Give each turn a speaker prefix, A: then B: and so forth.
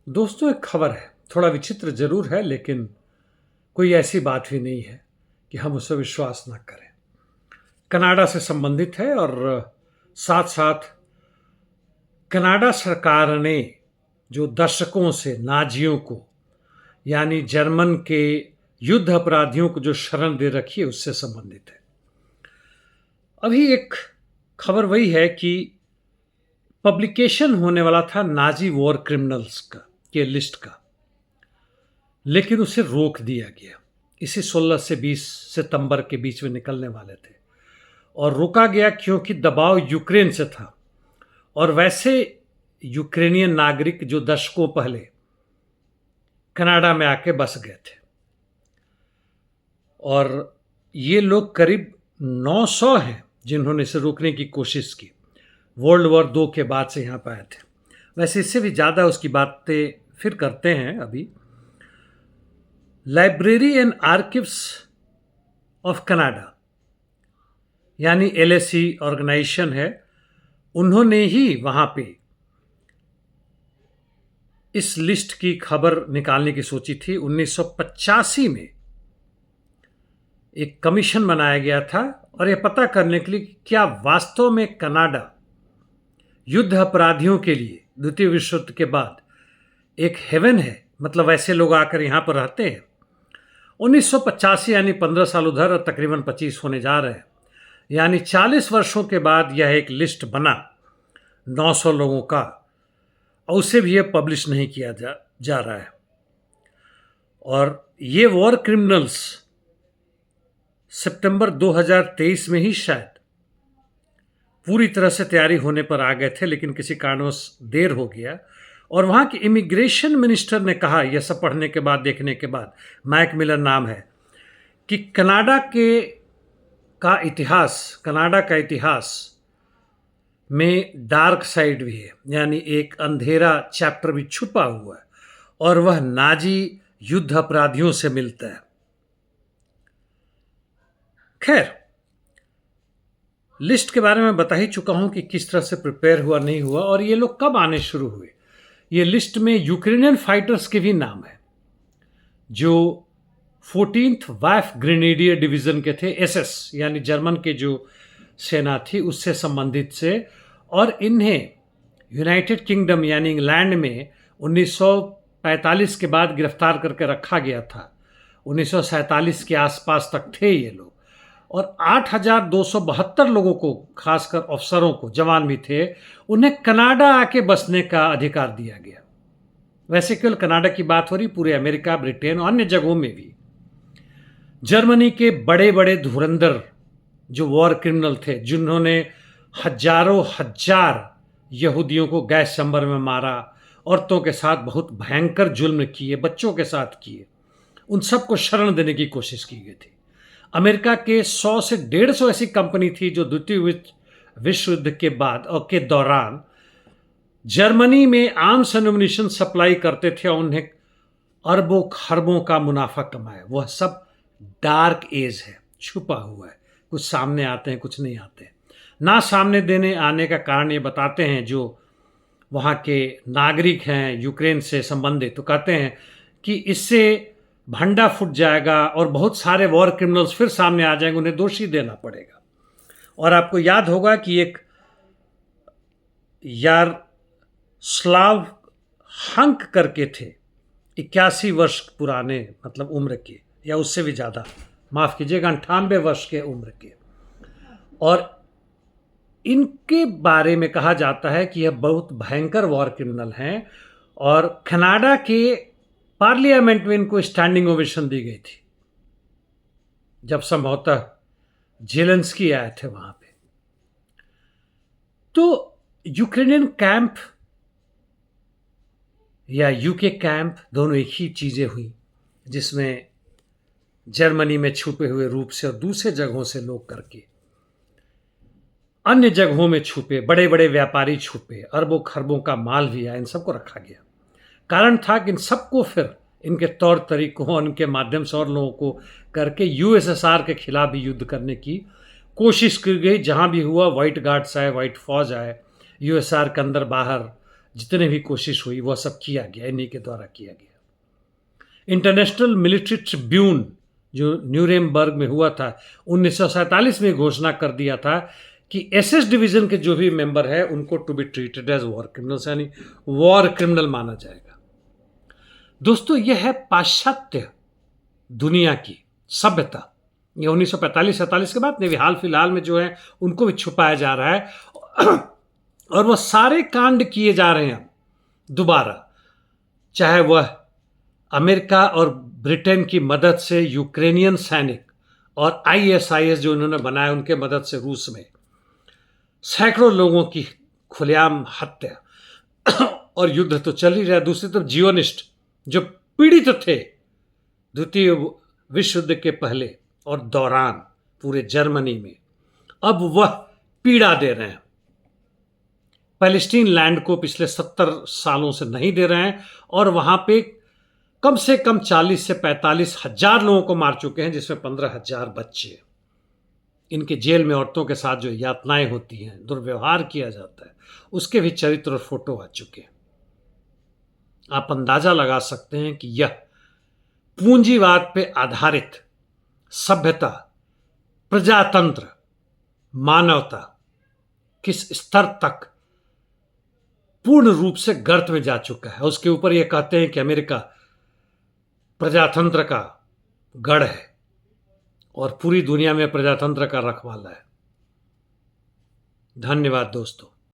A: दोस्तों, एक खबर है। थोड़ा विचित्र ज़रूर है, लेकिन कोई ऐसी बात भी नहीं है कि हम उस पे विश्वास ना करें। कनाडा से संबंधित है और साथ-साथ कनाडा सरकार ने जो दशकों से नाज़ियों को, यानी जर्मन के युद्ध अपराधियों को जो शरण दे रखी है, उससे संबंधित है। अभी एक खबर वही है कि पब्लिकेशन होने वाला था नाज़ी वॉर क्रिमिनल्स का के लिस्ट का, लेकिन उसे रोक दिया गया। इसी 16 से 20 सितंबर के बीच में निकलने वाले थे और रोका गया क्योंकि दबाव यूक्रेन से था। और वैसे यूक्रेनियन नागरिक जो दशकों पहले कनाडा में आके बस गए थे, और ये लोग करीब 900 हैं जिन्होंने इसे रोकने की कोशिश की। वर्ल्ड वॉर 2 के बाद से यहाँ पे आए थे। वैसे इससे भी ज़्यादा उसकी बातें फिर करते हैं। अभी लाइब्रेरी एंड आर्किव्स ऑफ कनाडा, यानी एलएसी ऑर्गेनाइजेशन है, उन्होंने ही वहाँ पे इस लिस्ट की खबर निकालने की सोची थी। 1985 में एक कमीशन बनाया गया था और यह पता करने के लिए कि क्या वास्तव में कनाडा युद्ध अपराधियों के लिए द्वितीय विश्व युद्ध के बाद एक हेवन है, मतलब ऐसे लोग आकर यहाँ पर रहते हैं। 1985 यानी 15 साल उधर और तकरीबन 25 होने जा रहे हैं, यानी 40 वर्षों के बाद यह एक लिस्ट बना 900 लोगों का, और उसे भी यह पब्लिश नहीं किया जा रहा है। और ये वॉर क्रिमिनल्स सितंबर 2023 में ही शायद पूरी तरह से तैयारी होने पर आ गए थे, लेकिन किसी कारणवश देर हो गया। और वहाँ के इमिग्रेशन मिनिस्टर ने कहा, यह सब पढ़ने के बाद, देखने के बाद, मैक मिलर नाम है, कि कनाडा का इतिहास में डार्क साइड भी है, यानी एक अंधेरा चैप्टर भी छुपा हुआ है, और वह नाजी युद्ध अपराधियों से मिलता है। खैर, लिस्ट के बारे में बता ही चुका हूं कि किस तरह से प्रिपेयर हुआ, नहीं हुआ, और ये लोग कब आने शुरू हुए। ये लिस्ट में यूक्रेनियन फाइटर्स के भी नाम है जो 14th वाइफ ग्रेनेडियर डिवीजन के थे, एसएस, यानी जर्मन के जो सेना थी उससे संबंधित से। और इन्हें यूनाइटेड किंगडम यानी इंग्लैंड में 1945 के बाद गिरफ्तार करके रखा गया था। 1947 के आसपास तक थे ये लोग, और 8,272 लोगों को, खासकर अफसरों को, जवान भी थे, उन्हें कनाडा आके बसने का अधिकार दिया गया। वैसे केवल कनाडा की बात हो रही, पूरे अमेरिका, ब्रिटेन और अन्य जगहों में भी। जर्मनी के बड़े बड़े धुरंधर जो वॉर क्रिमिनल थे, जिन्होंने हजारों हजार यहूदियों को गैस चैम्बर में मारा, औरतों के साथ बहुत भयंकर जुल्म किए, बच्चों के साथ किए, उन सबको शरण देने की कोशिश की गई थी। अमेरिका के 100 से 150 ऐसी कंपनी थी जो द्वितीय विश्व युद्ध के बाद और के दौरान जर्मनी में आर्म्स एम्युनिशन सप्लाई करते थे और उन्हें अरबों खरबों का मुनाफा कमाया। वह सब डार्क एज है, छुपा हुआ है। कुछ सामने आते हैं, कुछ नहीं आते। ना सामने देने आने का कारण ये बताते हैं जो वहाँ के नागरिक हैं यूक्रेन से संबंधित, तो कहते हैं कि इससे भंडा फूट जाएगा और बहुत सारे वॉर क्रिमिनल्स फिर सामने आ जाएंगे, उन्हें दोषी देना पड़ेगा। और आपको याद होगा कि एक यार स्लाव हंक करके थे, 81 वर्ष पुराने, मतलब उम्र के, या उससे भी ज़्यादा, माफ़ कीजिएगा, 98 वर्ष के उम्र के। और इनके बारे में कहा जाता है कि यह बहुत भयंकर वॉर क्रिमिनल हैं, और कनाडा के पार्लियामेंट में इनको स्टैंडिंग ओवेशन दी गई थी जब संभवतः जेलेंस्की आए थे वहां पे। तो यूक्रेनियन कैंप या यूके कैंप, दोनों एक ही चीजें हुई, जिसमें जर्मनी में छुपे हुए रूप से और दूसरे जगहों से लोग करके अन्य जगहों में छुपे, बड़े बड़े व्यापारी छुपे, अरबों खरबों का माल भी आया, इन सबको रखा गया। कारण था कि इन सबको फिर इनके तौर तरीकों और इनके माध्यम से और लोगों को करके यूएसएसआर के खिलाफ भी युद्ध करने की कोशिश की गई। जहाँ भी हुआ, व्हाइट गार्ड्स आए, व्हाइट फौज आए, यूएसआर के अंदर बाहर, जितने भी कोशिश हुई वह सब किया गया, इन्हीं के द्वारा किया गया। इंटरनेशनल मिलिट्री ट्रिब्यून जो न्यूरेमबर्ग में हुआ था 1947 में घोषणा कर दिया था कि एसएस डिवीजन के जो भी मेंबर है उनको to be treated as war criminals, यानी वॉर क्रिमिनल माना जाएगा। दोस्तों, यह है पाश्चात्य दुनिया की सभ्यता। ये 1945-47 के बाद नहीं, हाल फिलहाल में जो है उनको भी छुपाया जा रहा है और वह सारे कांड किए जा रहे हैं दोबारा, चाहे वह अमेरिका और ब्रिटेन की मदद से यूक्रेनियन सैनिक और आईएसआईएस जो उन्होंने बनाया उनके मदद से रूस में सैकड़ों लोगों की खुलेआम हत्या और युद्ध तो चल ही रहा है। दूसरी तरफ जियोनिस्ट जो पीड़ित थे द्वितीय विश्व युद्ध के पहले और दौरान पूरे जर्मनी में, अब वह पीड़ा दे रहे हैं। पैलेस्टीन लैंड को पिछले 70 सालों से नहीं दे रहे हैं और वहां पे कम से कम 40 से 45 हजार लोगों को मार चुके हैं, जिसमें 15,000 बच्चे। इनके जेल में औरतों के साथ जो यातनाएं होती हैं, दुर्व्यवहार किया जाता है, उसके भी चित्र और फोटो आ चुके हैं। आप अंदाजा लगा सकते हैं कि यह पूंजीवाद पे आधारित सभ्यता, प्रजातंत्र, मानवता किस स्तर तक पूर्ण रूप से गर्त में जा चुका है। उसके ऊपर यह कहते हैं कि अमेरिका प्रजातंत्र का गढ़ है और पूरी दुनिया में प्रजातंत्र का रखवाला है। धन्यवाद दोस्तों।